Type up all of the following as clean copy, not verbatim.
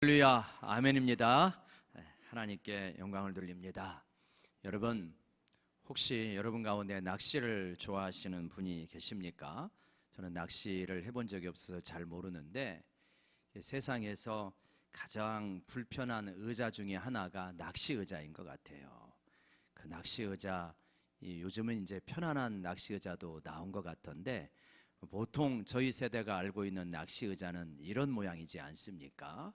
할렐루야, 아멘입니다. 하나님께 영광을 돌립니다. 여러분, 혹시 여러분 가운데 낚시를 좋아하시는 분이 계십니까? 저는 낚시를 해본 적이 없어서 잘 모르는데, 세상에서 가장 불편한 의자 중에 하나가 낚시 의자인 것 같아요. 그 낚시 의자, 요즘은 이제 편안한 낚시 의자도 나온 것 같던데, 보통 저희 세대가 알고 있는 낚시 의자는 이런 모양이지 않습니까?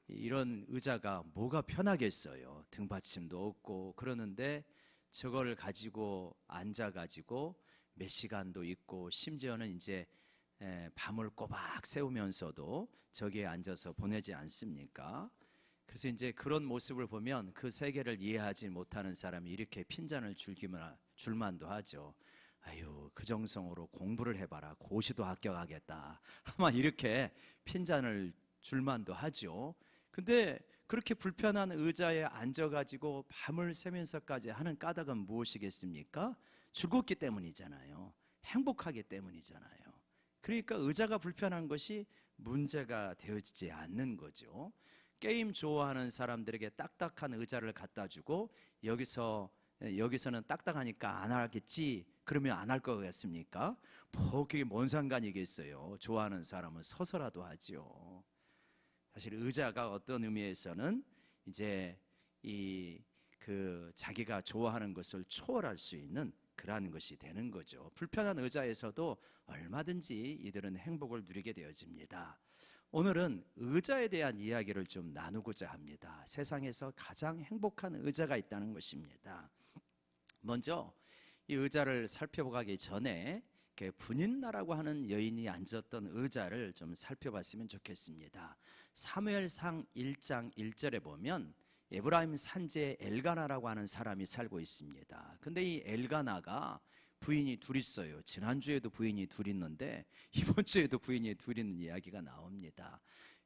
이런 의자가 뭐가 편하겠어요. 등받침도 없고. 그러는데 저걸 가지고 앉아가지고 몇 시간도 있고, 심지어는 이제 밤을 꼬박 새우면서도 저기에 앉아서 보내지 않습니까? 그래서 이제 그런 모습을 보면 그 세계를 이해하지 못하는 사람이 이렇게 핀잔을 줄만도 하죠. 아유, 그 정성으로 공부를 해봐라, 고시도 합격하겠다, 아마 이렇게 핀잔을 줄만도 하죠. 근데 그렇게 불편한 의자에 앉아가지고 밤을 새면서까지 하는 까닭은 무엇이겠습니까? 즐겁기 때문이잖아요. 행복하기 때문이잖아요. 그러니까 의자가 불편한 것이 문제가 되어지지 않는 거죠. 게임 좋아하는 사람들에게 딱딱한 의자를 갖다 주고, 여기서는 딱딱하니까 안 하겠지, 그러면 안 할 것 같습니까? 뭐 그게 뭔 상관이겠어요. 좋아하는 사람은 서서라도 하죠. 사실 의자가 어떤 의미에서는 이제 자기가 좋아하는 것을 초월할 수 있는 그러한 것이 되는 거죠. 불편한 의자에서도 얼마든지 이들은 행복을 누리게 되어집니다. 오늘은 의자에 대한 이야기를 좀 나누고자 합니다. 세상에서 가장 행복한 의자가 있다는 것입니다. 먼저 이 의자를 살펴보기 전에 분인나라고 하는 여인이 앉았던 의자를 좀 살펴봤으면 좋겠습니다. 사무엘상 1장 1절에 보면 에브라임 산지에 엘가나라고 하는 사람이 살고 있습니다. 근데 이 엘가나가 부인이 둘 있어요. 지난주에도 부인이 둘 있는데 이번 주에도 부인이 둘 있는 이야기가 나옵니다.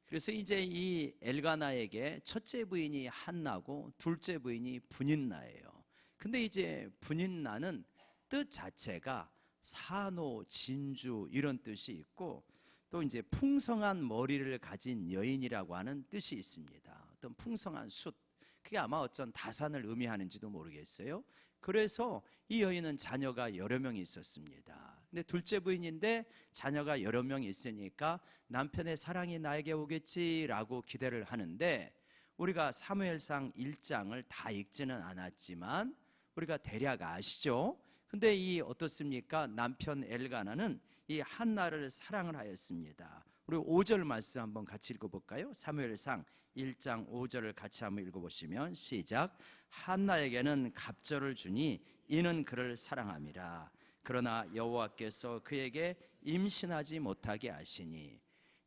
그래서 이제 이 엘가나에게 첫째 부인이 한나고 둘째 부인이 분인나예요. 근데 이제 분인나는 뜻 자체가 산호, 진주 이런 뜻이 있고, 또 이제 풍성한 머리를 가진 여인이라고 하는 뜻이 있습니다. 어떤 풍성한 숫, 그게 아마 어쩐 다산을 의미하는지도 모르겠어요. 그래서 이 여인은 자녀가 여러 명이 있었습니다. 근데 둘째 부인인데 자녀가 여러 명이 있으니까 남편의 사랑이 나에게 오겠지라고 기대를 하는데, 우리가 사무엘상 1장을 다 읽지는 않았지만 우리가 대략 아시죠? 근데 이 어떻습니까? 남편 엘가나는 이 한나를 사랑을 하였습니다. 우리 5절 말씀 한번 같이 읽어볼까요? 사무엘상 1장 5절을 같이 한번 읽어보시면 시작. 한나에게는 갑절을 주니 이는 그를 사랑함이라. 그러나 여호와께서 그에게 임신하지 못하게 하시니.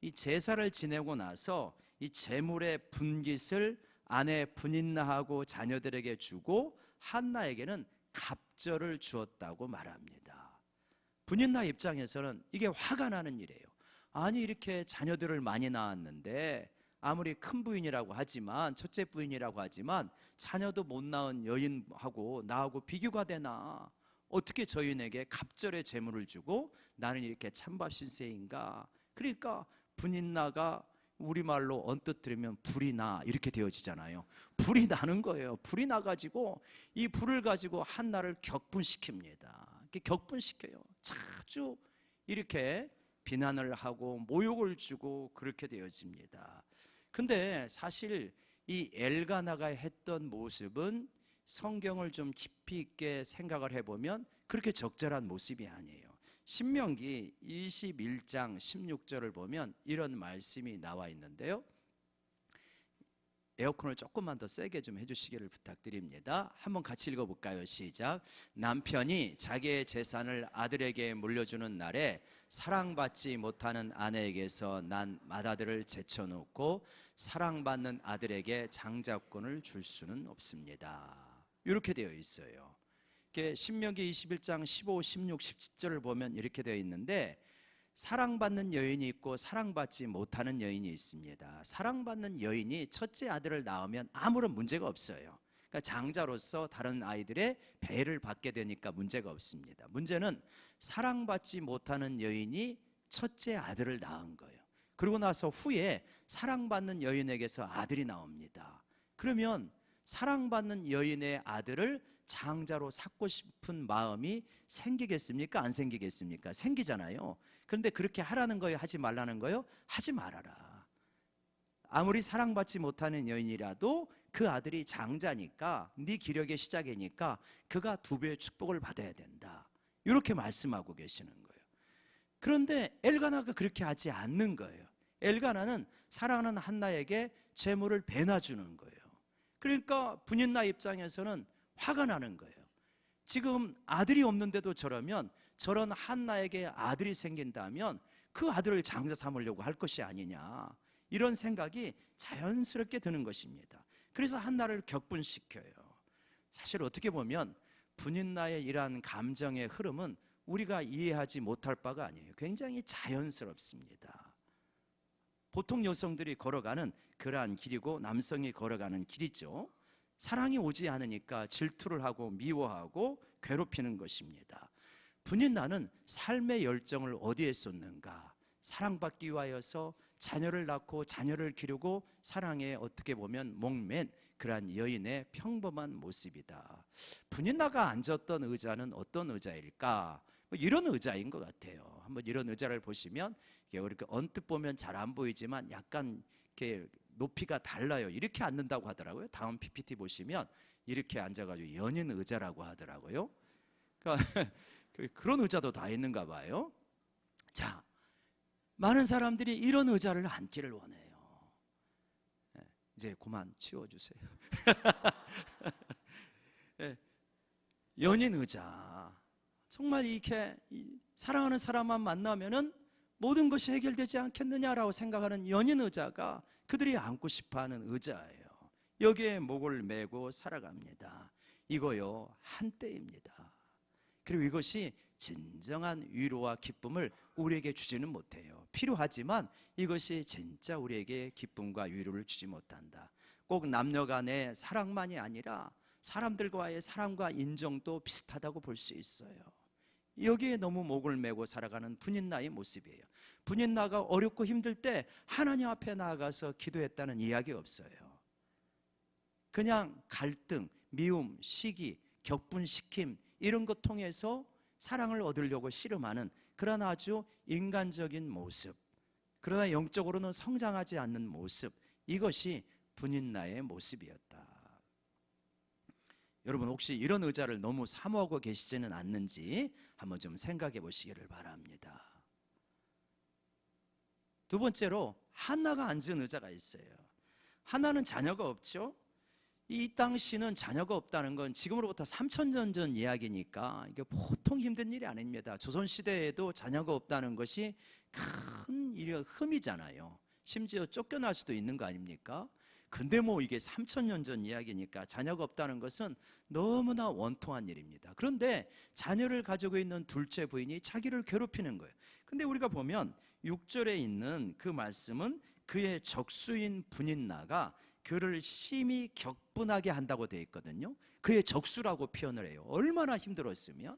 이 제사를 지내고 나서 이 제물의 분깃을 아내 분인나하고 자녀들에게 주고 한나에게는 갑절을 주었다고 말합니다. 분인나 입장에서는 이게 화가 나는 일이에요. 아니, 이렇게 자녀들을 많이 낳았는데 아무리 큰 부인이라고 하지만, 첫째 부인이라고 하지만 자녀도 못 낳은 여인하고 나하고 비교가 되나? 어떻게 저인에게 갑절의 제물을 주고 나는 이렇게 찬밥 신세인가? 그러니까 분인나가 우리말로 언뜻 들으면 불이 나, 이렇게 되어지잖아요. 불이 나는 거예요. 불이 나가지고 이 불을 가지고 한나를 격분시킵니다. 격분시켜요. 자주 이렇게 비난을 하고 모욕을 주고 그렇게 되어집니다. 근데 사실 이 엘가나가 했던 모습은 성경을 좀 깊이 있게 생각을 해보면 그렇게 적절한 모습이 아니에요. 신명기 21장 16절을 보면 이런 말씀이 나와 있는데요. 에어컨을 조금만 더 세게 좀 해주시기를 부탁드립니다. 한번 같이 읽어볼까요? 시작. 남편이 자기의 재산을 아들에게 물려주는 날에 사랑받지 못하는 아내에게서 난 맏아들을 제쳐놓고 사랑받는 아들에게 장자권을 줄 수는 없습니다. 이렇게 되어 있어요. 신명기 21장 15, 16, 17절을 보면 이렇게 되어 있는데, 사랑받는 여인이 있고 사랑받지 못하는 여인이 있습니다. 사랑받는 여인이 첫째 아들을 낳으면 아무런 문제가 없어요. 그러니까 장자로서 다른 아이들의 배를 받게 되니까 문제가 없습니다. 문제는 사랑받지 못하는 여인이 첫째 아들을 낳은 거예요. 그러고 나서 후에 사랑받는 여인에게서 아들이 나옵니다. 그러면 사랑받는 여인의 아들을 장자로 삼고 싶은 마음이 생기겠습니까? 안 생기겠습니까? 생기잖아요. 그런데 그렇게 하라는 거예요? 하지 말라는 거예요? 하지 말아라. 아무리 사랑받지 못하는 여인이라도 그 아들이 장자니까, 네 기력의 시작이니까 그가 2배의 축복을 받아야 된다, 이렇게 말씀하고 계시는 거예요. 그런데 엘가나가 그렇게 하지 않는 거예요. 엘가나는 사랑하는 한나에게 재물을 배나 주는 거예요. 그러니까 분인나 입장에서는 화가 나는 거예요. 지금 아들이 없는데도 저러면, 저런 한나에게 아들이 생긴다면 그 아들을 장자 삼으려고 할 것이 아니냐, 이런 생각이 자연스럽게 드는 것입니다. 그래서 한나를 격분시켜요. 사실 어떻게 보면 분인나의 이러한 감정의 흐름은 우리가 이해하지 못할 바가 아니에요. 굉장히 자연스럽습니다. 보통 여성들이 걸어가는 그러한 길이고 남성이 걸어가는 길이죠. 사랑이 오지 않으니까 질투를 하고 미워하고 괴롭히는 것입니다. 분인나는 삶의 열정을 어디에 쏟는가? 사랑받기 위하여서 자녀를 낳고 자녀를 기르고 사랑에 어떻게 보면 목맨 그러한 여인의 평범한 모습이다. 분인나가 앉았던 의자는 어떤 의자일까? 이런 의자인 것 같아요. 한번 이런 의자를 보시면 이렇게 언뜻 보면 잘 안 보이지만 약간 이렇게 높이가 달라요. 이렇게 앉는다고 하더라고요. 다음 PPT 보시면 이렇게 앉아가지고 연인 의자라고 하더라고요. 그러니까 그런 의자도 다 있는가 봐요. 자, 많은 사람들이 이런 의자를 앉기를 원해요. 이제 그만 치워주세요. 연인 의자, 정말 이렇게 사랑하는 사람만 만나면은 모든 것이 해결되지 않겠느냐라고 생각하는 연인 의자가 그들이 앉고 싶어하는 의자예요. 여기에 목을 메고 살아갑니다. 이거요, 한때입니다. 그리고 이것이 진정한 위로와 기쁨을 우리에게 주지는 못해요. 필요하지만 이것이 진짜 우리에게 기쁨과 위로를 주지 못한다. 꼭 남녀 간의 사랑만이 아니라 사람들과의 사랑과 인정도 비슷하다고 볼 수 있어요. 여기에 너무 목을 메고 살아가는 분인나의 모습이에요. 분인나가 어렵고 힘들 때 하나님 앞에 나아가서 기도했다는 이야기 없어요. 그냥 갈등, 미움, 시기, 격분시킴 이런 것 통해서 사랑을 얻으려고 씨름하는 그런 아주 인간적인 모습, 그러나 영적으로는 성장하지 않는 모습, 이것이 분인나의 모습이었다. 여러분 혹시 이런 의자를 너무 사모하고 계시지는 않는지 한번 좀 생각해 보시기를 바랍니다. 두 번째로 한나가 앉은 의자가 있어요. 한나는 자녀가 없죠. 이 당시는 자녀가 없다는 건 지금으로부터 3000년 전 이야기니까 이게 보통 힘든 일이 아닙니다. 조선시대에도 자녀가 없다는 것이 큰 흠이잖아요. 심지어 쫓겨날 수도 있는 거 아닙니까? 근데 뭐 이게 3000년 전 이야기니까 자녀가 없다는 것은 너무나 원통한 일입니다. 그런데 자녀를 가지고 있는 둘째 부인이 자기를 괴롭히는 거예요. 근데 우리가 보면 6절에 있는 그 말씀은 그의 적수인 분인나가 그를 심히 격분하게 한다고 되어 있거든요. 그의 적수라고 표현을 해요. 얼마나 힘들었으면.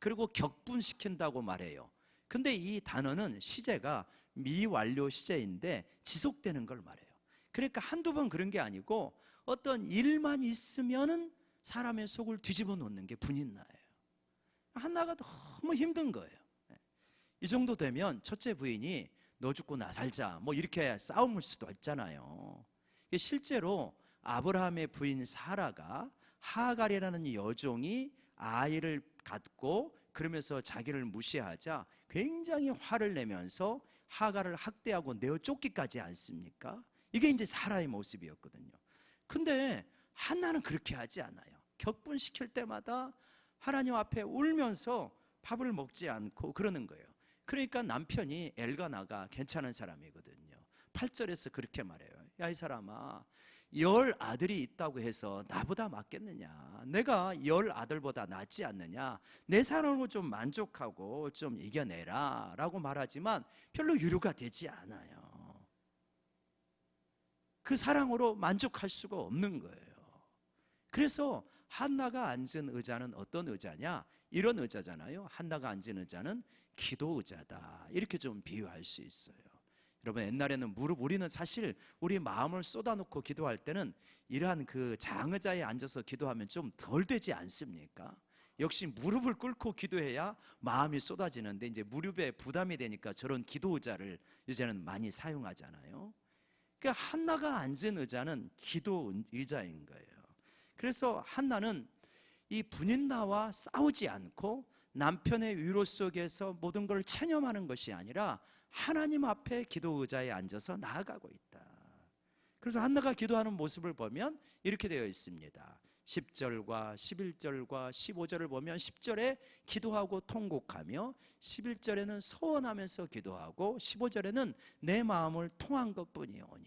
그리고 격분시킨다고 말해요. 근데 이 단어는 시제가 미완료 시제인데 지속되는 걸 말해요. 그러니까 한두 번 그런 게 아니고 어떤 일만 있으면은 사람의 속을 뒤집어 놓는 게 분인나예요. 한나가 너무 힘든 거예요. 이 정도 되면 첫째 부인이 너 죽고 나 살자 뭐 이렇게 싸움을 수도 있잖아요. 실제로 아브라함의 부인 사라가 하갈이라는 여종이 아이를 갖고 그러면서 자기를 무시하자 굉장히 화를 내면서 하갈을 학대하고 내어 쫓기까지 않습니까? 이게 이제 사라의 모습이었거든요. 근데 한나는 그렇게 하지 않아요. 격분시킬 때마다 하나님 앞에 울면서 밥을 먹지 않고 그러는 거예요. 그러니까 남편이 엘가나가 괜찮은 사람이거든요. 8절에서 그렇게 말해요. 야, 이 사람아, 10 아들이 있다고 해서 나보다 낫겠느냐? 내가 10 아들보다 낫지 않느냐? 내 사랑으로 좀 만족하고 좀 이겨내라 라고 말하지만 별로 유료가 되지 않아요. 그 사랑으로 만족할 수가 없는 거예요. 그래서 한나가 앉은 의자는 어떤 의자냐? 이런 의자잖아요. 한나가 앉은 의자는 기도 의자다, 이렇게 좀 비유할 수 있어요. 여러분, 옛날에는 우리는 사실 우리 마음을 쏟아놓고 기도할 때는 이러한 그 장의자에 앉아서 기도하면 좀 덜 되지 않습니까? 역시 무릎을 꿇고 기도해야 마음이 쏟아지는데, 이제 무릎에 부담이 되니까 저런 기도 의자를 요새는 많이 사용하잖아요. 그러니까 한나가 앉은 의자는 기도 의자인 거예요. 그래서 한나는 이 분인나와 싸우지 않고 남편의 위로 속에서 모든 걸 체념하는 것이 아니라 하나님 앞에 기도 의자에 앉아서 나아가고 있다. 그래서 한나가 기도하는 모습을 보면 이렇게 되어 있습니다. 10절과 11절과 15절을 보면 10절에 기도하고 통곡하며 11절에는 서원하면서 기도하고 15절에는 내 마음을 통한 것뿐이오니.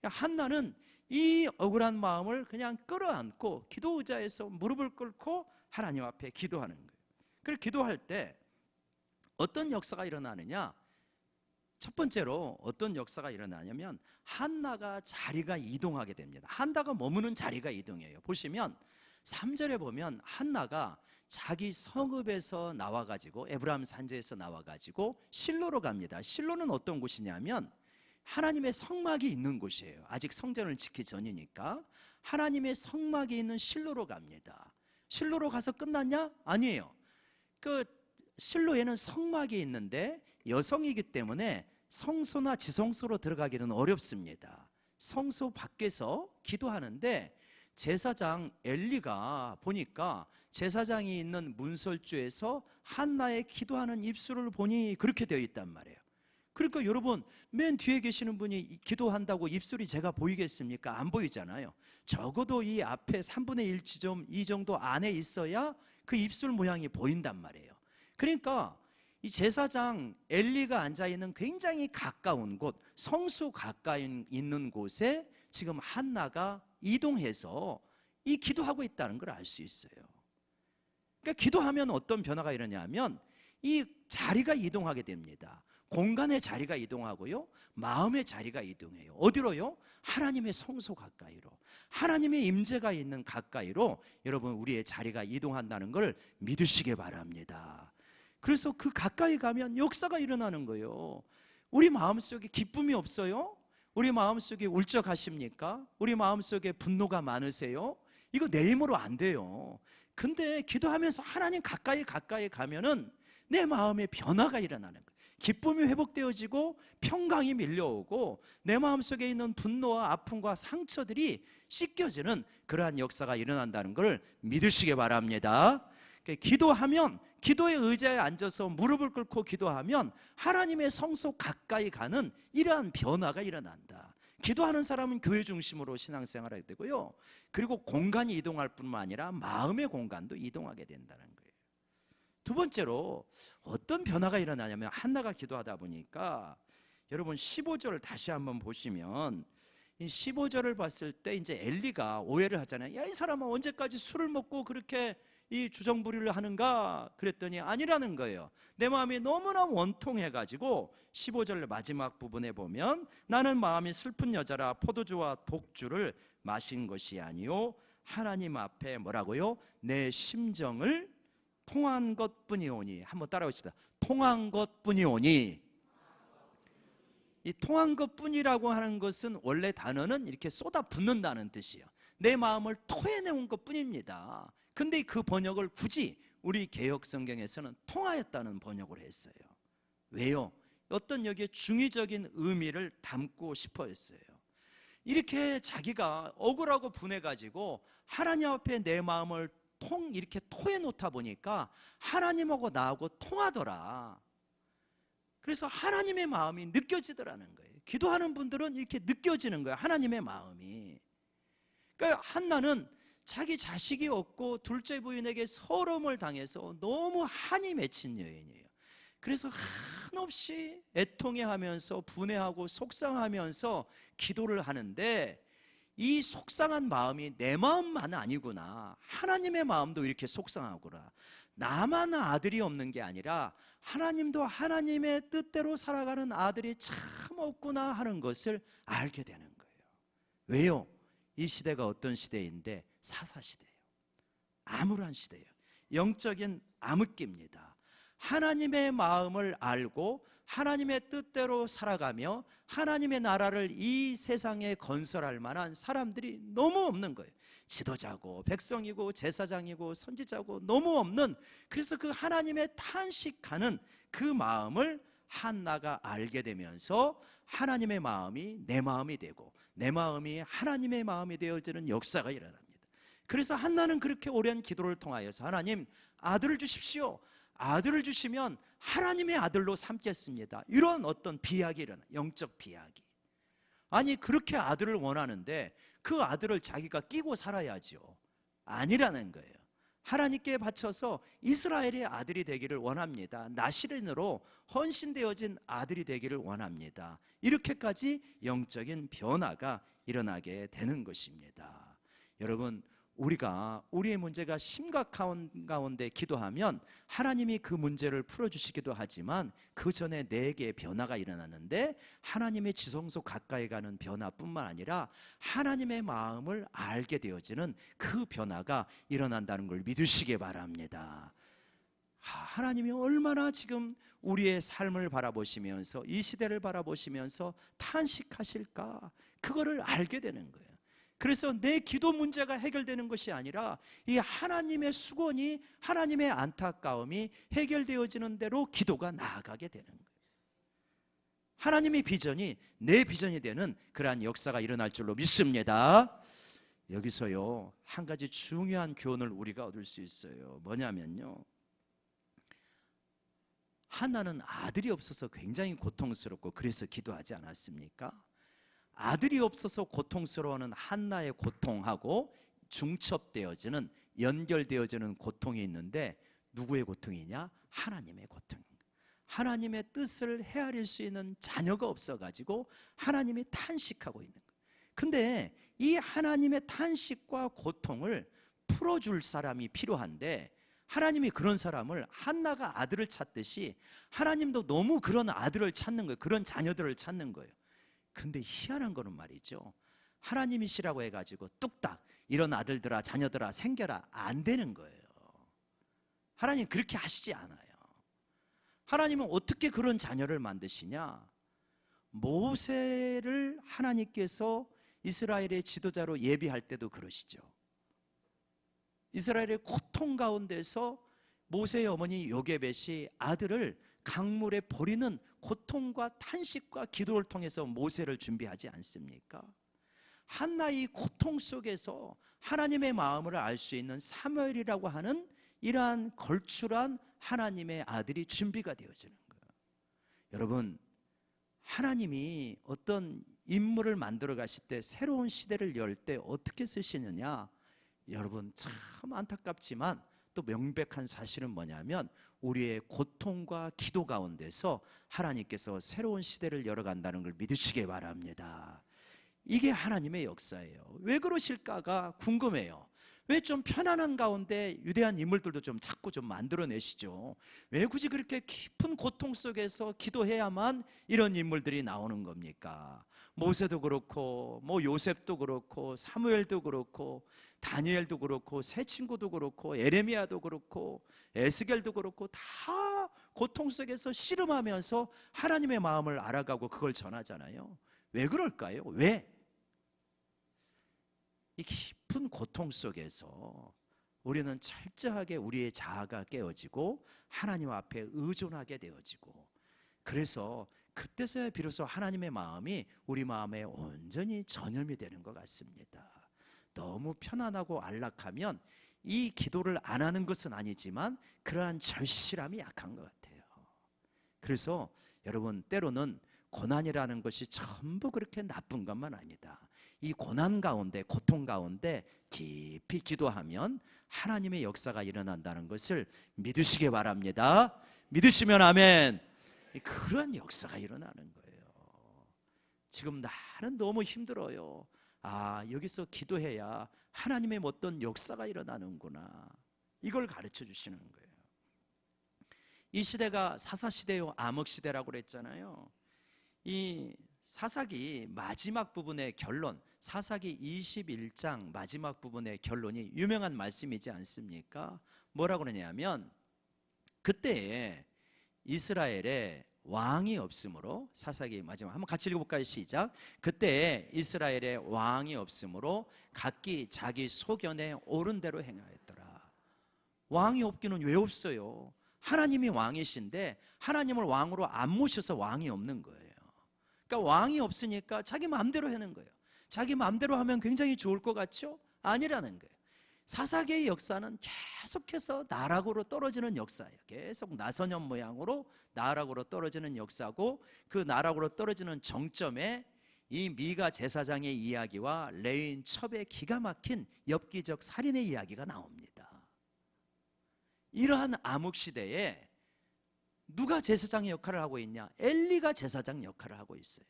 한나는 이 억울한 마음을 그냥 끌어안고 기도 의자에서 무릎을 꿇고 하나님 앞에 기도하는 거예요. 그리고 기도할 때 어떤 역사가 일어나느냐? 첫 번째로 어떤 역사가 일어나냐면 한나가 자리가 이동하게 됩니다. 한나가 머무는 자리가 이동해요. 보시면 3절에 보면 한나가 자기 성읍에서 나와가지고 에브라임 산지에서 나와가지고 실로로 갑니다. 실로는 어떤 곳이냐면 하나님의 성막이 있는 곳이에요. 아직 성전을 짓기 전이니까 하나님의 성막이 있는 실로로 갑니다. 실로로 가서 끝났냐? 아니에요. 그 실로에는 성막이 있는데 여성이기 때문에 성소나 지성소로 들어가기는 어렵습니다. 성소 밖에서 기도하는데 제사장 엘리가 보니까 제사장이 있는 문설주에서 한나의 기도하는 입술을 보니 그렇게 되어 있단 말이에요. 그러니까 여러분, 맨 뒤에 계시는 분이 기도한다고 입술이 제가 보이겠습니까? 안 보이잖아요. 적어도 이 앞에 3분의 1 지점 이 정도 안에 있어야 그 입술 모양이 보인단 말이에요. 그러니까 이 제사장 엘리가 앉아있는 굉장히 가까운 곳, 성수 가까이 있는 곳에 지금 한나가 이동해서 이 기도하고 있다는 걸 알 수 있어요. 그러니까 기도하면 어떤 변화가 일어나냐면 이 자리가 이동하게 됩니다. 공간의 자리가 이동하고요, 마음의 자리가 이동해요. 어디로요? 하나님의 성소 가까이로, 하나님의 임재가 있는 가까이로 여러분 우리의 자리가 이동한다는 걸 믿으시기 바랍니다. 그래서 그 가까이 가면 역사가 일어나는 거예요. 우리 마음속에 기쁨이 없어요? 우리 마음속에 울적하십니까? 우리 마음속에 분노가 많으세요? 이거 내 힘으로 안 돼요. 근데 기도하면서 하나님 가까이 가면은 내 마음에 변화가 일어나는 거예요. 기쁨이 회복되어지고 평강이 밀려오고 내 마음속에 있는 분노와 아픔과 상처들이 씻겨지는 그러한 역사가 일어난다는 걸 믿으시기 바랍니다. 기도하면, 기도의 의자에 앉아서 무릎을 꿇고 기도하면 하나님의 성소 가까이 가는 이러한 변화가 일어난다. 기도하는 사람은 교회 중심으로 신앙생활을 하게 되고요, 그리고 공간이 이동할 뿐만 아니라 마음의 공간도 이동하게 된다는 거예요. 두 번째로 어떤 변화가 일어나냐면 한나가 기도하다 보니까 여러분 15절 다시 한번 보시면 이 15절을 봤을 때 이제 엘리가 오해를 하잖아요. 야, 이 사람은 언제까지 술을 먹고 그렇게 이 주정부리를 하는가? 그랬더니 아니라는 거예요. 내 마음이 너무나 원통해가지고 15절 마지막 부분에 보면 나는 마음이 슬픈 여자라 포도주와 독주를 마신 것이 아니요 하나님 앞에 뭐라고요? 내 심정을 통한 것뿐이오니. 한번 따라합시다. 통한 것뿐이오니. 이 통한 것뿐이라고 하는 것은 원래 단어는 이렇게 쏟아붓는다는 뜻이에요. 내 마음을 토해내온 것뿐입니다. 근데 그 번역을 굳이 우리 개역 성경에서는 통하였다는 번역을 했어요. 왜요? 어떤 여기에 중의적인 의미를 담고 싶어 했어요. 이렇게 자기가 억울하고 분해가지고 하나님 앞에 내 마음을 이렇게 토해 놓다 보니까 하나님하고 나하고 통하더라. 그래서 하나님의 마음이 느껴지더라는 거예요. 기도하는 분들은 이렇게 느껴지는 거예요, 하나님의 마음이. 그러니까 한나는 자기 자식이 없고 둘째 부인에게 서러움을 당해서 너무 한이 맺힌 여인이에요. 그래서 한없이 애통해하면서 분해하고 속상하면서 기도를 하는데 이 속상한 마음이 내 마음만 아니구나, 하나님의 마음도 이렇게 속상하구나, 나만 아들이 없는 게 아니라 하나님도 하나님의 뜻대로 살아가는 아들이 참 없구나 하는 것을 알게 되는 거예요. 왜요? 이 시대가 어떤 시대인데? 사사시대예요. 암울한 시대예요. 영적인 암흑기입니다. 하나님의 마음을 알고 하나님의 뜻대로 살아가며 하나님의 나라를 이 세상에 건설할 만한 사람들이 너무 없는 거예요. 지도자고 백성이고 제사장이고 선지자고 너무 없는, 그래서 그 하나님의 탄식하는 그 마음을 한나가 알게 되면서 하나님의 마음이 내 마음이 되고 내 마음이 하나님의 마음이 되어지는 역사가 일어납니다. 그래서 한나는 그렇게 오랜 기도를 통하여서 하나님, 아들을 주십시오. 아들을 주시면 하나님의 아들로 삼겠습니다. 이런 어떤 비약이 일어나, 영적 비약이. 아니, 그렇게 아들을 원하는데 그 아들을 자기가 끼고 살아야죠. 아니라는 거예요. 하나님께 바쳐서 이스라엘의 아들이 되기를 원합니다. 나시린으로 헌신되어진 아들이 되기를 원합니다. 이렇게까지 영적인 변화가 일어나게 되는 것입니다. 여러분, 우리가 우리의 문제가 심각한 가운데 기도하면 하나님이 그 문제를 풀어주시기도 하지만 그 전에 내게 변화가 일어나는데, 하나님의 지성소 가까이 가는 변화뿐만 아니라 하나님의 마음을 알게 되어지는 그 변화가 일어난다는 걸 믿으시기 바랍니다. 하나님이 얼마나 지금 우리의 삶을 바라보시면서 이 시대를 바라보시면서 탄식하실까, 그거를 알게 되는 거예요. 그래서 내 기도 문제가 해결되는 것이 아니라 이 하나님의 수건이, 하나님의 안타까움이 해결되어지는 대로 기도가 나아가게 되는 거예요. 하나님의 비전이 내 비전이 되는 그러한 역사가 일어날 줄로 믿습니다. 여기서요, 한 가지 중요한 교훈을 우리가 얻을 수 있어요. 뭐냐면요, 한나는 아들이 없어서 굉장히 고통스럽고 그래서 기도하지 않았습니까? 아들이 없어서 고통스러워하는 한나의 고통하고 중첩되어지는, 연결되어지는 고통이 있는데, 누구의 고통이냐? 하나님의 고통. 하나님의 뜻을 헤아릴 수 있는 자녀가 없어가지고 하나님이 탄식하고 있는 거예요. 근데 이 하나님의 탄식과 고통을 풀어줄 사람이 필요한데, 하나님이 그런 사람을, 한나가 아들을 찾듯이 하나님도 너무 그런 아들을 찾는 거예요. 그런 자녀들을 찾는 거예요. 근데 희한한 거는 말이죠, 하나님이시라고 해가지고 뚝딱 이런 아들들아 자녀들아 생겨라, 안 되는 거예요. 하나님 그렇게 하시지 않아요. 하나님은 어떻게 그런 자녀를 만드시냐? 모세를 하나님께서 이스라엘의 지도자로 예비할 때도 그러시죠. 이스라엘의 고통 가운데서 모세의 어머니 요게벳이 아들을 강물에 버리는 고통과 탄식과 기도를 통해서 모세를 준비하지 않습니까? 한나의 고통 속에서 하나님의 마음을 알 수 있는 사무엘이라고 하는 이러한 걸출한 하나님의 아들이 준비가 되어지는 거예요. 여러분, 하나님이 어떤 인물을 만들어 가실 때, 새로운 시대를 열 때 어떻게 쓰시느냐? 여러분, 참 안타깝지만 또 명백한 사실은 뭐냐면, 우리의 고통과 기도 가운데서 하나님께서 새로운 시대를 열어간다는 걸 믿으시기 바랍니다. 이게 하나님의 역사예요. 왜 그러실까가 궁금해요. 왜 좀 편안한 가운데 유대한 인물들도 좀 자꾸 좀 만들어내시죠? 왜 굳이 그렇게 깊은 고통 속에서 기도해야만 이런 인물들이 나오는 겁니까? 모세도 그렇고 요셉도 그렇고 사무엘도 그렇고 다니엘도 그렇고 새 친구도 그렇고 에레미야도 그렇고 에스겔도 그렇고 다 고통 속에서 씨름하면서 하나님의 마음을 알아가고 그걸 전하잖아요. 왜 그럴까요? 왜? 이 깊은 고통 속에서 우리는 철저하게 우리의 자아가 깨어지고 하나님 앞에 의존하게 되어지고, 그래서 그때서야 비로소 하나님의 마음이 우리 마음에 온전히 전염이 되는 것 같습니다. 너무 편안하고 안락하면 이 기도를 안 하는 것은 아니지만 그러한 절실함이 약한 것 같아요. 그래서 여러분, 때로는 고난이라는 것이 전부 그렇게 나쁜 것만 아니다. 이 고난 가운데, 고통 가운데 깊이 기도하면 하나님의 역사가 일어난다는 것을 믿으시기 바랍니다. 믿으시면 아멘. 그런 역사가 일어나는 거예요. 지금 나는 너무 힘들어요. 여기서 기도해야 하나님의 어떤 역사가 일어나는구나, 이걸 가르쳐 주시는 거예요. 이 시대가 사사시대요, 암흑시대라고 그랬잖아요. 이 사사기 마지막 부분의 결론, 사사기 21장 마지막 부분의 결론이 유명한 말씀이지 않습니까? 뭐라고 그러냐면, 그때에 이스라엘에 왕이 없으므로, 사사기 마지막 한번 같이 읽어볼까요? 시작. 그때 이스라엘에 왕이 없으므로 각기 자기 소견에 옳은 대로 행하였더라. 왕이 없기는 왜 없어요? 하나님이 왕이신데 하나님을 왕으로 안 모셔서 왕이 없는 거예요. 그러니까 왕이 없으니까 자기 마음대로 하는 거예요. 자기 마음대로 하면 굉장히 좋을 것 같죠? 아니라는 거예요. 사사계의 역사는 계속해서 나락으로 떨어지는 역사예요. 계속 나선현 모양으로 나락으로 떨어지는 역사고, 그 나락으로 떨어지는 정점에 이 미가 제사장의 이야기와 레위인 첩의 기가 막힌 엽기적 살인의 이야기가 나옵니다. 이러한 암흑시대에 누가 제사장의 역할을 하고 있냐? 엘리가 제사장 역할을 하고 있어요.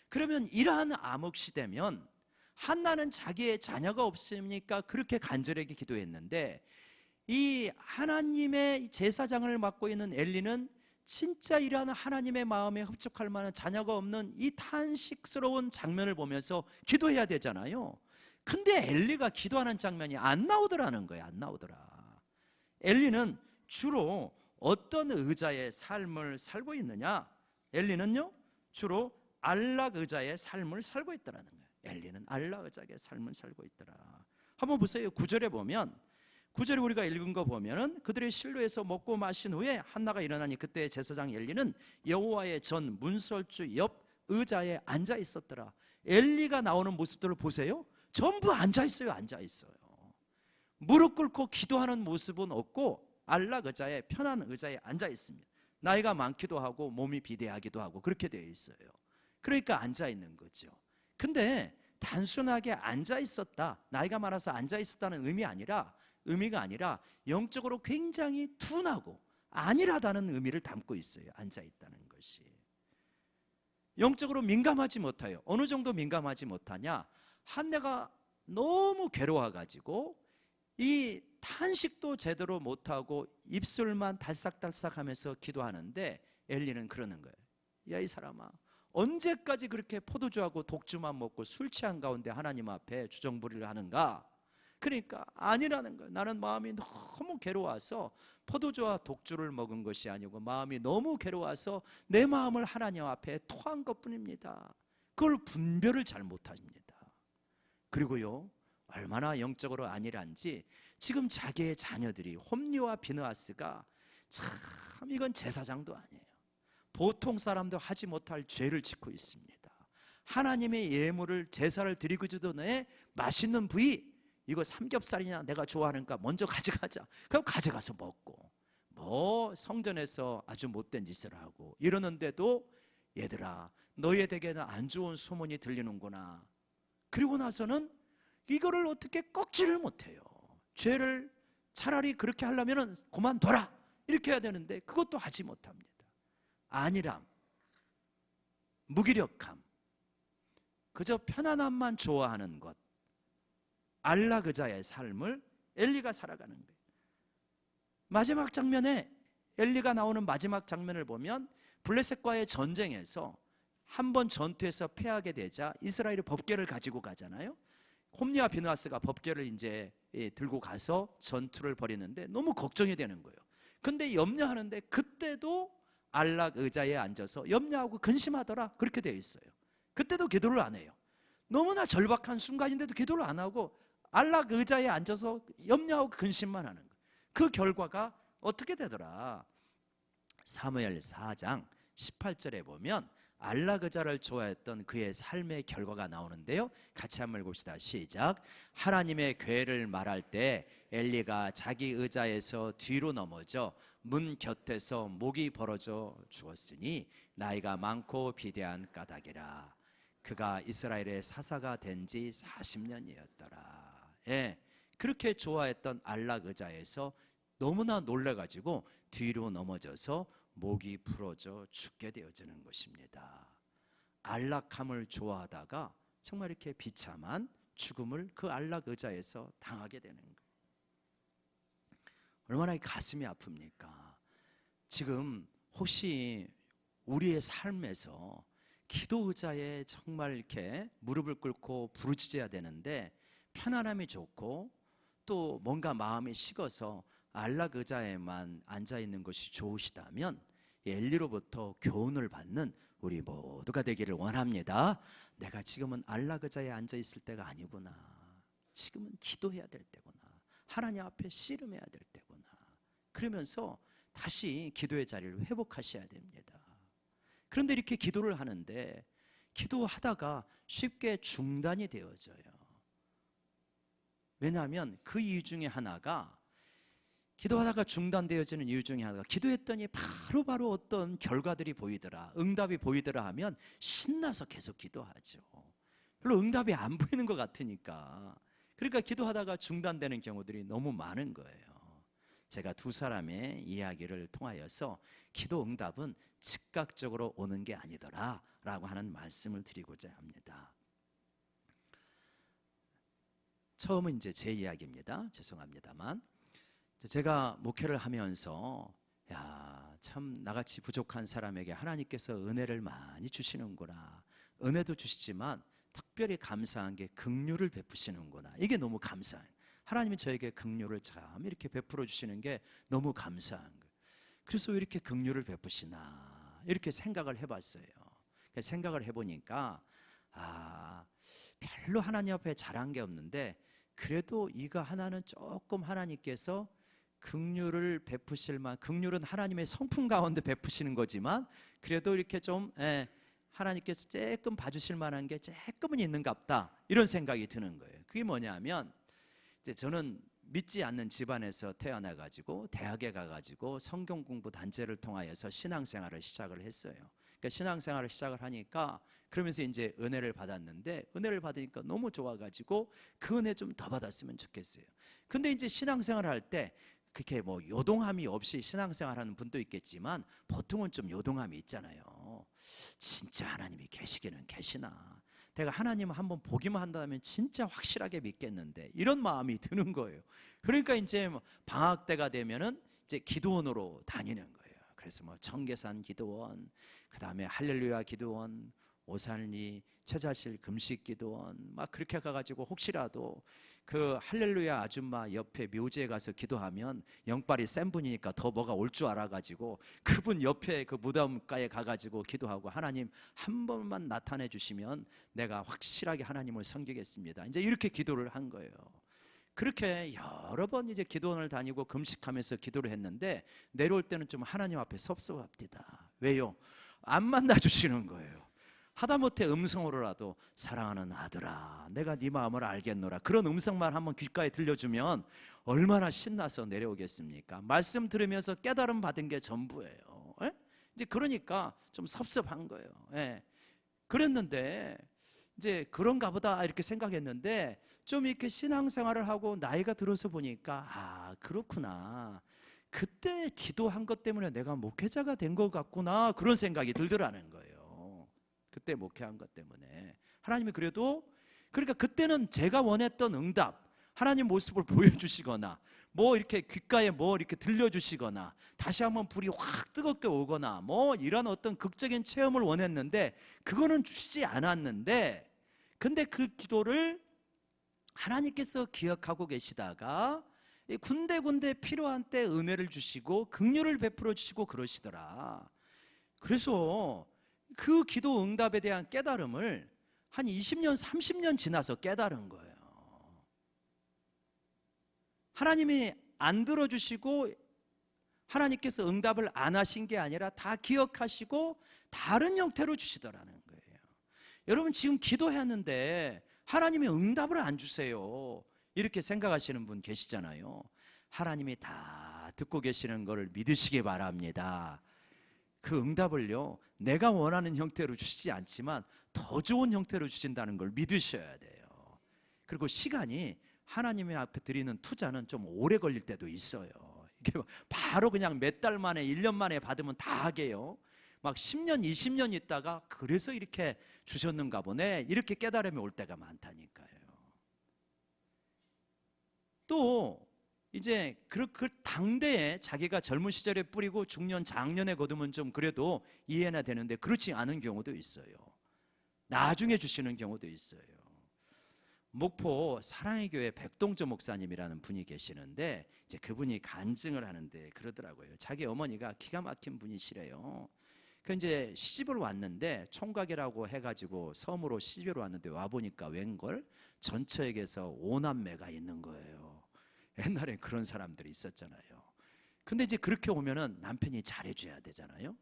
그러면 이러한 암흑시대면 한나는 자기의 자녀가 없으니까 그렇게 간절하게 기도했는데, 이 하나님의 제사장을 맡고 있는 엘리는 진짜 이러한 하나님의 마음에 흡족할 만한 자녀가 없는 이 탄식스러운 장면을 보면서 기도해야 되잖아요. 근데 엘리가 기도하는 장면이 안 나오더라는 거예요. 안 나오더라. 엘리는 주로 어떤 의자의 삶을 살고 있느냐? 엘리는요 주로 안락 의자의 삶을 살고 있더라는 거예요. 엘리는 안락 의자의 삶을 살고 있더라. 한번 보세요. 9절에 보면, 9절에 우리가 읽은 거 보면은 그들의 실로에서 먹고 마신 후에 한나가 일어나니 그때 제사장 엘리는 여호와의 전 문설주 옆 의자에 앉아 있었더라. 엘리가 나오는 모습들을 보세요. 전부 앉아 있어요. 앉아 있어요. 무릎 꿇고 기도하는 모습은 없고 안락 의자에, 편한 의자에 앉아 있습니다. 나이가 많기도 하고 몸이 비대하기도 하고 그렇게 되어 있어요. 그러니까 앉아 있는 거죠. 근데 단순하게 앉아 있었다, 나이가 많아서 앉아 있었다는 의미가 아니라 영적으로 굉장히 둔하고 안일하다는 의미를 담고 있어요. 앉아 있다는 것이 영적으로 민감하지 못해요. 어느 정도 민감하지 못하냐? 한나가 너무 괴로워가지고 이 탄식도 제대로 못하고 입술만 달싹달싹하면서 기도하는데, 엘리는 그러는 거예요. 야, 이 사람아, 언제까지 그렇게 포도주하고 독주만 먹고 술 취한 가운데 하나님 앞에 주정부리를 하는가? 그러니까 아니라는 거예요. 나는 마음이 너무 괴로워서 포도주와 독주를 먹은 것이 아니고 마음이 너무 괴로워서 내 마음을 하나님 앞에 토한 것뿐입니다. 그걸 분별을 잘 못합니다. 그리고요, 얼마나 영적으로 안일한지 지금 자기의 자녀들이, 홈리와 비느하스가 참, 이건 제사장도 아니에요. 보통 사람도 하지 못할 죄를 짓고 있습니다. 하나님의 예물을, 제사를 드리기도 전에 맛있는 부위, 이거 삼겹살이냐 내가 좋아하니까 먼저 가져가자. 그럼 가져가서 먹고, 뭐 성전에서 아주 못된 짓을 하고 이러는데도 얘들아, 너희에게는 안 좋은 소문이 들리는구나. 그리고 나서는 이거를 어떻게 꺾지를 못해요. 죄를 차라리 그렇게 하려면 그만둬라 이렇게 해야 되는데 그것도 하지 못합니다. 안일함, 무기력함, 그저 편안함만 좋아하는 것, 안락 의자의 삶을 엘리가 살아가는 거예요. 마지막 장면에 엘리가 나오는 마지막 장면을 보면, 블레셋과의 전쟁에서 한번 전투에서 패하게 되자 이스라엘이 법궤를 가지고 가잖아요. 홈리와 비느하스가 법궤를 이제 들고 가서 전투를 벌이는데 너무 걱정이 되는 거예요. 근데 염려하는데 그때도 안락 의자에 앉아서 염려하고 근심하더라, 그렇게 되어 있어요. 그때도 기도를 안 해요. 너무나 절박한 순간인데도 기도를 안 하고 안락 의자에 앉아서 염려하고 근심만 하는 거예요. 그 결과가 어떻게 되더라? 사무엘 4장 18절에 보면 안락 의자를 좋아했던 그의 삶의 결과가 나오는데요, 같이 한번 읽읍시다. 시작. 하나님의 괴를 말할 때 엘리가 자기 의자에서 뒤로 넘어져 문 곁에서 목이 벌어져 죽었으니 나이가 많고 비대한 까닭이라. 그가 이스라엘의 사사가 된 지 40년이었더라. 예, 그렇게 좋아했던 안락 의자에서 너무나 놀라가지고 뒤로 넘어져서 목이 부러져 죽게 되어지는 것입니다. 안락함을 좋아하다가 정말 이렇게 비참한 죽음을 그 안락 의자에서 당하게 되는 거예요. 얼마나 가슴이 아픕니까? 지금 혹시 우리의 삶에서 기도 의자에 정말 이렇게 무릎을 꿇고 부르짖어야 되는데 편안함이 좋고 또 뭔가 마음이 식어서 안락 의자에만 앉아 있는 것이 좋으시다면 엘리로부터 교훈을 받는 우리 모두가 되기를 원합니다. 내가 지금은 안락 의자에 앉아 있을 때가 아니구나. 지금은 기도해야 될 때구나. 하나님 앞에 씨름해야 될 때구나. 그러면서 다시 기도의 자리를 회복하셔야 됩니다. 그런데 이렇게 기도를 하는데 기도하다가 쉽게 중단이 되어져요. 왜냐하면 그 이유 중에 하나가, 기도하다가 중단되어지는 이유 중에 하나가, 기도했더니 바로바로 어떤 결과들이 보이더라, 응답이 보이더라 하면 신나서 계속 기도하죠. 별로 응답이 안 보이는 것 같으니까. 그러니까 기도하다가 중단되는 경우들이 너무 많은 거예요. 제가 두 사람의 이야기를 통하여서 기도 응답은 즉각적으로 오는 게 아니더라 라고 하는 말씀을 드리고자 합니다. 처음은 이제 제 이야기입니다. 죄송합니다만, 제가 목회를 하면서 참 나같이 부족한 사람에게 하나님께서 은혜를 많이 주시는구나, 은혜도 주시지만 특별히 감사한 게 긍휼을 베푸시는구나, 이게 너무 감사해요. 하나님이 저에게 긍휼을 참 이렇게 베풀어 주시는 게 너무 감사한 거예요. 그래서 왜 이렇게 긍휼을 베푸시나 이렇게 생각을 해봤어요. 생각을 해보니까 별로 하나님 앞에 잘한 게 없는데 그래도 이거 하나는 조금 하나님께서 긍휼을 베푸실 만, 긍휼은 하나님의 성품 가운데 베푸시는 거지만 그래도 이렇게 좀 하나님께서 조금 봐주실 만한 게 조금은 있는갑다, 이런 생각이 드는 거예요. 그게 뭐냐면, 이제 저는 믿지 않는 집안에서 태어나가지고 대학에 가가지고 성경 공부 단체를 통하여서 신앙생활을 시작을 했어요. 그러니까 신앙생활을 시작을 하니까 그러면서 이제 은혜를 받았는데, 은혜를 받으니까 너무 좋아가지고 그 은혜 좀 더 받았으면 좋겠어요. 근데 이제 신앙생활을 할 때 그렇게 뭐 요동함이 없이 신앙생활하는 분도 있겠지만 보통은 좀 요동함이 있잖아요. 진짜 하나님이 계시기는 계시나, 내가 하나님을 한번 보기만 한다면 진짜 확실하게 믿겠는데, 이런 마음이 드는 거예요. 그러니까 이제 방학 때가 되면은 이제 기도원으로 다니는 거예요. 그래서 뭐 청계산 기도원, 그 다음에 할렐루야 기도원, 오산리 최자실 금식 기도원, 막 그렇게 가가지고 혹시라도 그 할렐루야 아줌마 옆에 묘지에 가서 기도하면 영빨이 센 분이니까 더 뭐가 올 줄 알아가지고 그분 옆에 그 무덤가에 가가지고 기도하고, 하나님 한 번만 나타내 주시면 내가 확실하게 하나님을 섬기겠습니다, 이제 이렇게 기도를 한 거예요. 그렇게 여러 번 이제 기도원을 다니고 금식하면서 기도를 했는데 내려올 때는 좀 하나님 앞에 섭섭합니다. 왜요? 안 만나 주시는 거예요. 하다못해 음성으로라도 사랑하는 아들아 내가 네 마음을 알겠노라, 그런 음성만 한번 귓가에 들려주면 얼마나 신나서 내려오겠습니까? 말씀 들으면서 깨달음 받은 게 전부예요. 이제 그러니까 좀 섭섭한 거예요. 그랬는데 이제 그런가 보다 이렇게 생각했는데, 좀 이렇게 신앙생활을 하고 나이가 들어서 보니까 그렇구나, 그때 기도한 것 때문에 내가 목회자가 된 것 같구나, 그런 생각이 들더라는 거예요. 그때 목회한 것 때문에 하나님이 그래도, 그러니까 그때는 제가 원했던 응답, 하나님 모습을 보여주시거나 뭐 이렇게 귓가에 뭐 이렇게 들려주시거나 다시 한번 불이 확 뜨겁게 오거나 뭐 이런 어떤 극적인 체험을 원했는데 그거는 주시지 않았는데, 근데 그 기도를 하나님께서 기억하고 계시다가 군데군데 필요한 때 은혜를 주시고 긍휼을 베풀어 주시고 그러시더라. 그래서 그 기도 응답에 대한 깨달음을 한 20년 30년 지나서 깨달은 거예요. 하나님이 안 들어주시고 하나님께서 응답을 안 하신 게 아니라 다 기억하시고 다른 형태로 주시더라는 거예요. 여러분 지금 기도했는데 하나님이 응답을 안 주세요, 이렇게 생각하시는 분 계시잖아요. 하나님이 다 듣고 계시는 것을 믿으시기 바랍니다. 그 응답을요 내가 원하는 형태로 주시지 않지만 더 좋은 형태로 주신다는 걸 믿으셔야 돼요. 그리고 시간이 하나님의 앞에 드리는 투자는 좀 오래 걸릴 때도 있어요. 이게 바로 그냥 몇 달 만에 1년 만에 받으면 다 하게요. 막 10년 20년 있다가 그래서 이렇게 주셨는가 보네, 이렇게 깨달음이 올 때가 많다니까요. 또 이제 그 당대에 자기가 젊은 시절에 뿌리고 중년 장년에 거두면 좀 그래도 이해나 되는데 그렇지 않은 경우도 있어요. 나중에 주시는 경우도 있어요. 목포 사랑의 교회 백동조 목사님이라는 분이 계시는데 이제 그분이 간증을 하는데 그러더라고요. 자기 어머니가 기가 막힌 분이시래요. 그 이제 시집을 왔는데 총각이라고 해가지고 섬으로 시집을 왔는데 와 보니까 웬걸 전처에게서 오남매가 있는 거예요. 옛날엔 그런 사람들이 있었잖아요. 근데 이제 그렇게 오면은 남편이 잘해줘야 되잖아요.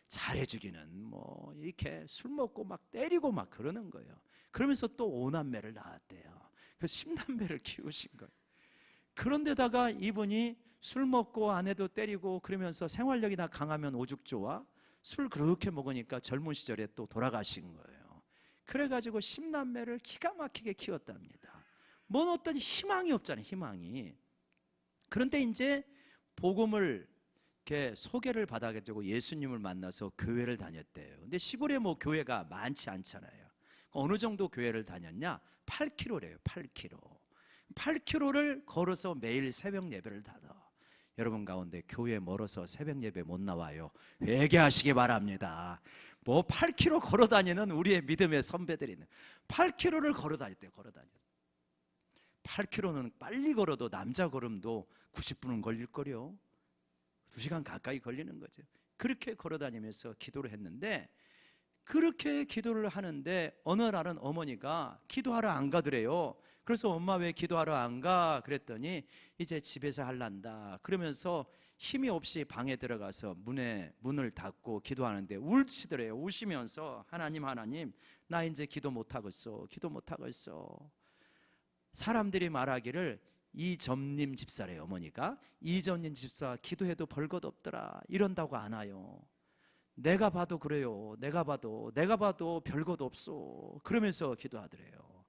잘해주기는 뭐 이렇게 술 먹고 막 때리고 막 그러는 거예요. 그러면서 또 오남매를 낳았대요. 그래서 10남매를 키우신 거예요. 그런데다가 이분이 술 먹고 아내도 때리고 그러면서 생활력이나 강하면 오죽 좋아? 술 그렇게 먹으니까 젊은 시절에 또 돌아가신 거예요. 그래가지고 10남매를 기가 막히게 키웠답니다. 뭔 어떤 희망이 없잖아요. 희망이. 그런데 이제 복음을 이렇게 소개를 받아가지고 예수님을 만나서 교회를 다녔대요. 근데 시골에 뭐 교회가 많지 않잖아요. 어느 정도 교회를 다녔냐? 8km래요. 8km. 8km를 걸어서 매일 새벽 예배를 다녀. 여러분 가운데 교회 멀어서 새벽 예배 못 나와요. 회개하시기 바랍니다. 뭐 8km 걸어 다니는 우리의 믿음의 선배들이 8km를 걸어 다녔대요. 걸어 다녔. 8km는 빨리 걸어도 남자 걸음도 90분은 걸릴걸요. 2시간 가까이 걸리는 거죠. 그렇게 걸어 다니면서 기도를 했는데 그렇게 기도를 하는데 어느 날은 어머니가 기도하러 안 가더래요. 그래서 엄마 왜 기도하러 안 가? 그랬더니 이제 집에서 할란다. 그러면서 힘이 없이 방에 들어가서 문을 닫고 기도하는데 울시더래요. 우시면서 하나님 나 이제 기도 못하겠어. 기도 못하겠어. 사람들이 말하기를 이점님 집사래요. 어머니가 이점님 집사 기도해도 별것 없더라 이런다고 안 와요. 내가 봐도 그래요. 내가 봐도 별것 없어. 그러면서 기도하더래요.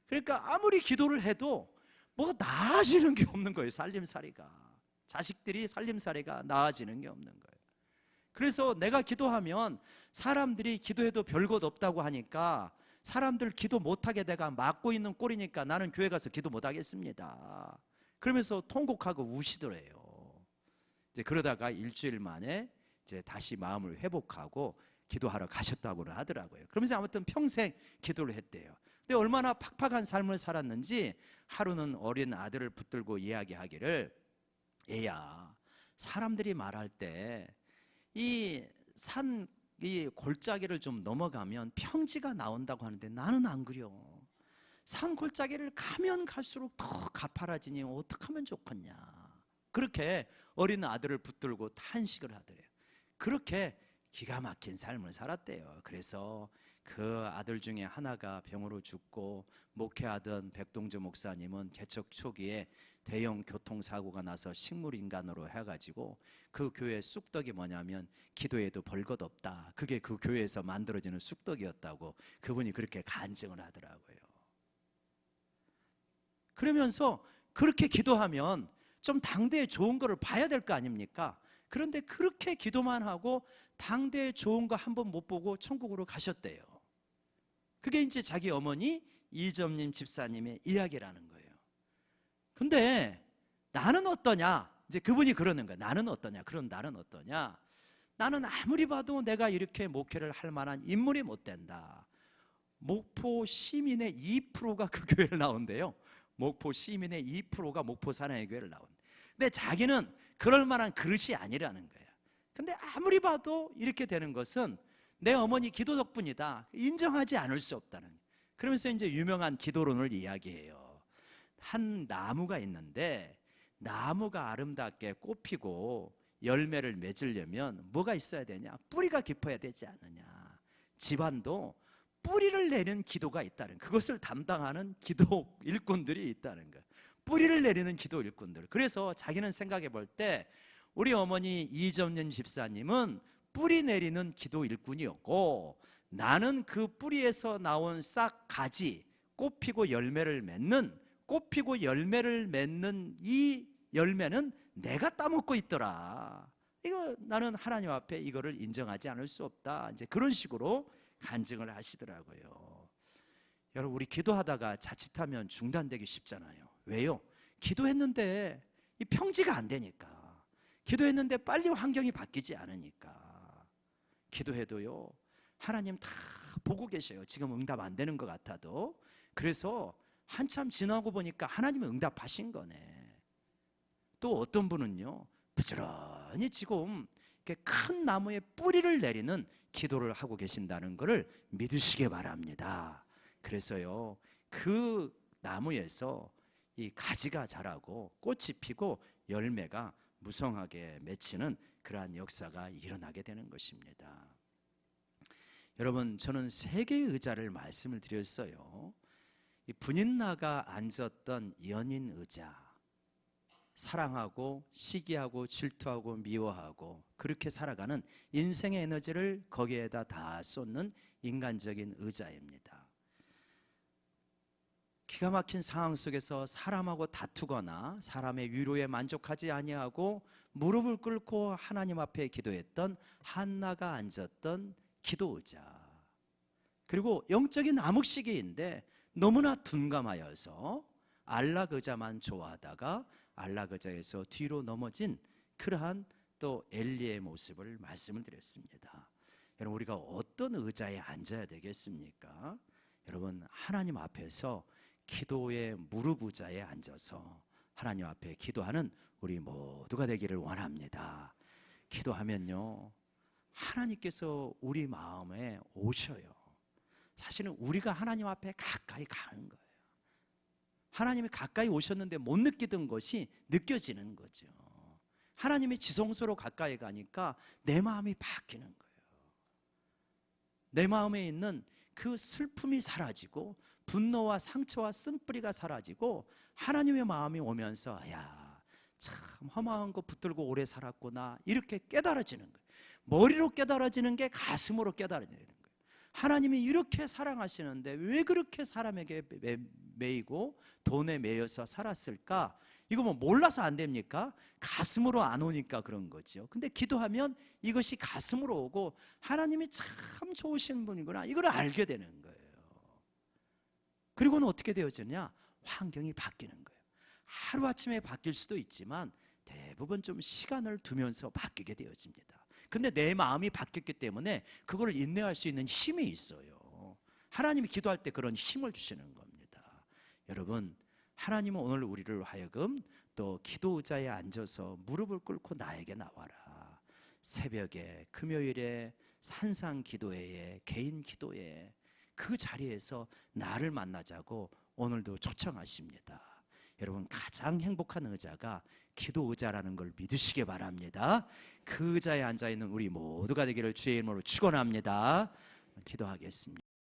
그러니까 아무리 기도를 해도 뭐가 나아지는 게 없는 거예요. 살림살이가. 자식들이 살림살이가 나아지는 게 없는 거예요. 그래서 내가 기도하면 사람들이 기도해도 별것 없다고 하니까 사람들 기도 못하게 내가 막고 있는 꼴이니까 나는 교회 가서 기도 못하겠습니다. 그러면서 통곡하고 우시더래요. 이제 그러다가 일주일 만에 이제 다시 마음을 회복하고 기도하러 가셨다고는 하더라고요. 그러면서 아무튼 평생 기도를 했대요. 근데 얼마나 팍팍한 삶을 살았는지 하루는 어린 아들을 붙들고 이야기하기를 얘야, 사람들이 말할 때 이 골짜기를 좀 넘어가면 평지가 나온다고 하는데 나는 안 그려. 산 골짜기를 가면 갈수록 더 가파라지니 어떻게 하면 좋겠냐. 그렇게 어린 아들을 붙들고 탄식을 하더래요. 그렇게 기가 막힌 삶을 살았대요. 그래서 그 아들 중에 하나가 병으로 죽고 목회하던 백동주 목사님은 개척 초기에 대형 교통사고가 나서 식물인간으로 해가지고 그 교회의 쑥떡이 뭐냐면 기도해도 별것 없다. 그게 그 교회에서 만들어지는 쑥떡이었다고 그분이 그렇게 간증을 하더라고요. 그러면서 그렇게 기도하면 좀 당대에 좋은 거를 봐야 될 거 아닙니까? 그런데 그렇게 기도만 하고 당대에 좋은 거 한 번 못 보고 천국으로 가셨대요. 그게 이제 자기 어머니 이점님 집사님의 이야기라는 거예요. 근데 나는 어떠냐? 이제 그분이 그러는 거예요. 나는 어떠냐? 그런 나는 어떠냐? 나는 아무리 봐도 내가 이렇게 목회를 할 만한 인물이 못 된다. 목포 시민의 2%가 그 교회를 나온대요. 목포 시민의 2%가 목포 사랑의 교회를 나온대. 근데 자기는 그럴 만한 그릇이 아니라는 거예요. 근데 아무리 봐도 이렇게 되는 것은 내 어머니 기도 덕분이다. 인정하지 않을 수 없다는 거예요. 그러면서 이제 유명한 기도론을 이야기해요. 한 나무가 있는데 나무가 아름답게 꽃피고 열매를 맺으려면 뭐가 있어야 되냐? 뿌리가 깊어야 되지 않느냐? 집안도 뿌리를 내는 기도가 있다는, 그것을 담당하는 기도 일꾼들이 있다는 거예요. 뿌리를 내리는 기도 일꾼들. 그래서 자기는 생각해 볼 때 우리 어머니 이점년 집사님은 뿌리 내리는 기도 일꾼이었고 나는 그 뿌리에서 나온 싹 가지 꽃피고 열매를 맺는 이 열매는 내가 따먹고 있더라. 이거 나는 하나님 앞에 이거를 인정하지 않을 수 없다. 이제 그런 식으로 간증을 하시더라고요. 여러분, 우리 기도하다가 자칫하면 중단되기 쉽잖아요. 왜요? 기도했는데 이 평지가 안 되니까. 기도했는데 빨리 환경이 바뀌지 않으니까. 기도해도요, 하나님 다 보고 계셔요. 지금 응답 안 되는 것 같아도. 그래서 한참 지나고 보니까 하나님이 응답하신 거네. 또 어떤 분은요, 부지런히 지금 이렇게 큰 나무에 뿌리를 내리는 기도를 하고 계신다는 것을 믿으시기 바랍니다. 그래서요, 그 나무에서 이 가지가 자라고 꽃이 피고 열매가 무성하게 맺히는 그러한 역사가 일어나게 되는 것입니다. 여러분, 저는 세 개의 의자를 말씀을 드렸어요. 이 분인나가 앉았던 연인 의자, 사랑하고 시기하고 질투하고 미워하고 그렇게 살아가는 인생의 에너지를 거기에다 다 쏟는 인간적인 의자입니다. 기가 막힌 상황 속에서 사람하고 다투거나 사람의 위로에 만족하지 아니하고 무릎을 꿇고 하나님 앞에 기도했던 한나가 앉았던 기도 의자, 그리고 영적인 암흑시기인데 너무나 둔감하여서 안락 의자만 좋아하다가 안락 의자에서 뒤로 넘어진 그러한 또 엘리의 모습을 말씀을 드렸습니다. 여러분, 우리가 어떤 의자에 앉아야 되겠습니까? 여러분, 하나님 앞에서 기도의 무릎 의자에 앉아서 하나님 앞에 기도하는 우리 모두가 되기를 원합니다. 기도하면요, 하나님께서 우리 마음에 오셔요. 사실은 우리가 하나님 앞에 가까이 가는 거예요. 하나님이 가까이 오셨는데 못 느끼던 것이 느껴지는 거죠. 하나님이 지성소로 가까이 가니까 내 마음이 바뀌는 거예요. 내 마음에 있는 그 슬픔이 사라지고 분노와 상처와 쓴뿌리가 사라지고 하나님의 마음이 오면서 야, 참 험한 거 붙들고 오래 살았구나, 이렇게 깨달아지는 거예요. 머리로 깨달아지는 게 가슴으로 깨달아지는 거예요. 하나님이 이렇게 사랑하시는데 왜 그렇게 사람에게 매이고 돈에 매여서 살았을까? 이거 뭐 몰라서 안 됩니까? 가슴으로 안 오니까 그런 거죠. 근데 기도하면 이것이 가슴으로 오고 하나님이 참 좋으신 분이구나, 이걸 알게 되는 거예요. 그리고는 어떻게 되어지냐? 환경이 바뀌는 거예요. 하루아침에 바뀔 수도 있지만 대부분 좀 시간을 두면서 바뀌게 되어집니다. 근데 내 마음이 바뀌었기 때문에 그걸 인내할 수 있는 힘이 있어요. 하나님이 기도할 때 그런 힘을 주시는 겁니다. 여러분, 하나님은 오늘 우리를 하여금 또 기도 의자에 앉아서 무릎을 꿇고 나에게 나와라. 새벽에, 금요일에, 산상 기도회에, 개인 기도회에, 그 자리에서 나를 만나자고 오늘도 초청하십니다. 여러분, 가장 행복한 의자가 기도 의자라는 걸 믿으시기 바랍니다. 그 의자에 앉아있는 우리 모두가 되기를 주의 이름으로 축원합니다. 기도하겠습니다.